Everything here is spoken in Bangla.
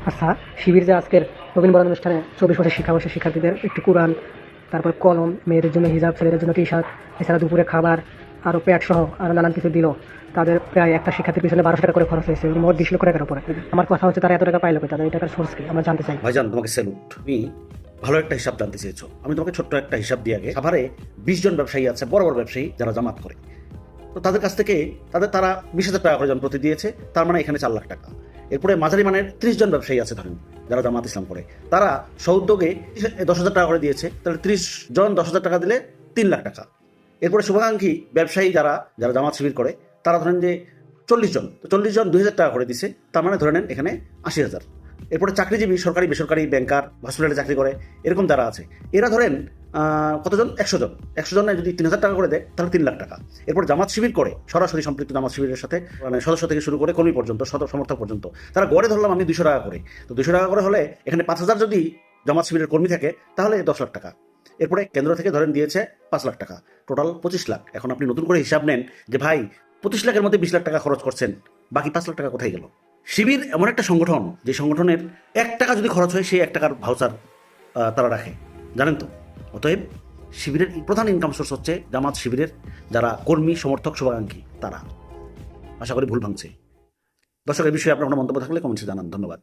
আচ্ছা, শিবির যে আজকের নবীন বরণ অনুষ্ঠানে 24 বছর শিক্ষাবর্ষের শিক্ষার্থীদের একটি কোরআন, তারপর কলম, মেয়েদের জন্য হিজাব, ছেলেদের জন্য টি শার্ট, এছাড়া দুপুরে খাবার, আরও প্যাড সহ আরও নানান কিছু দিল। তাদের প্রায় একটা শিক্ষার্থীর পিছনে 1200 টাকা করে খরচ হয়েছে, মোট 20 লক্ষ টাকার উপরে। আমার কথা হচ্ছে তারা এত টাকা পাইলো কোথায়, তাদের এই টাকার সোর্স কি আমরা জানতে চাই। ভাইজান, তোমাকে স্যালুট। তুমি ভালো একটা হিসাব জানতে চেয়েছো। আমি তোমাকে ছোট্ট একটা হিসাব দিয়ে আগে সাভারে 20 জন ব্যবসায়ী আছে, বড় বড় ব্যবসায়ী যারা জামাত করে। তো তাদের কাছ থেকে তারা 20,000 টাকা করে জন প্রতি দিয়েছে, তার মানে এখানে 4 লাখ টাকা। এরপরে মাঝারি মানের 30 জন ব্যবসায়ী আছে ধরেন, যারা জামাত ইসলাম করে, তারা সৌদ্যোগে 10,000 টাকা করে দিয়েছে, তাহলে 30 জন 10,000 টাকা দিলে 3 লাখ টাকা। এরপরে শুভাকাঙ্ক্ষী ব্যবসায়ী যারা যারা জামাত শিবির করে, তারা ধরেন যে 40 জন, তো 40 জন 2,000 টাকা করে দিছে, তার মানে ধরে নেন এখানে 80,000। এরপরে চাকরিজীবী, সরকারি বেসরকারি, ব্যাংকার, হসপিটালে চাকরি করে, এরকম যারা আছে, এরা ধরেন কতজন, 100 জনে যদি 3,000 টাকা করে দেয়, তাহলে 3 লাখ টাকা। এরপর জামাত শিবির করে, সরাসরি সম্পৃক্ত জামাত শিবিরের সাথে, মানে সদস্য থেকে শুরু করে কর্মী পর্যন্ত, সমর্থক পর্যন্ত, তারা গড়ে ধরলাম আমি 200 টাকা করে। তো 200 টাকা করে হলে এখানে 5,000 যদি জামাত শিবিরের কর্মী থাকে, তাহলে 10 লাখ টাকা। এরপরে কেন্দ্র থেকে ধরেন দিয়েছে 5 লাখ টাকা, টোটাল 25 লাখ। এখন আপনি নতুন করে হিসাব নেন যে ভাই 25 লাখের মধ্যে 20 লাখ টাকা খরচ করছেন, বাকি 5 লাখ টাকা কোথায় গেল? শিবির এমন একটা সংগঠন, যে সংগঠনের 1 টাকা যদি খরচ হয়, সেই 1 টাকার ভাউচার তারা রাখে, জানেন তো। অতএব শিবিরের প্রধান ইনকাম সোর্স হচ্ছে জামাত শিবিরের যারা কর্মী, সমর্থক, শুভাকাঙ্ক্ষী, তারা। আশা করি ভুল ভাঙছে। দর্শক, এই বিষয়ে আপনার কোনো মন্তব্য থাকলে কমেন্টসে জানান। ধন্যবাদ।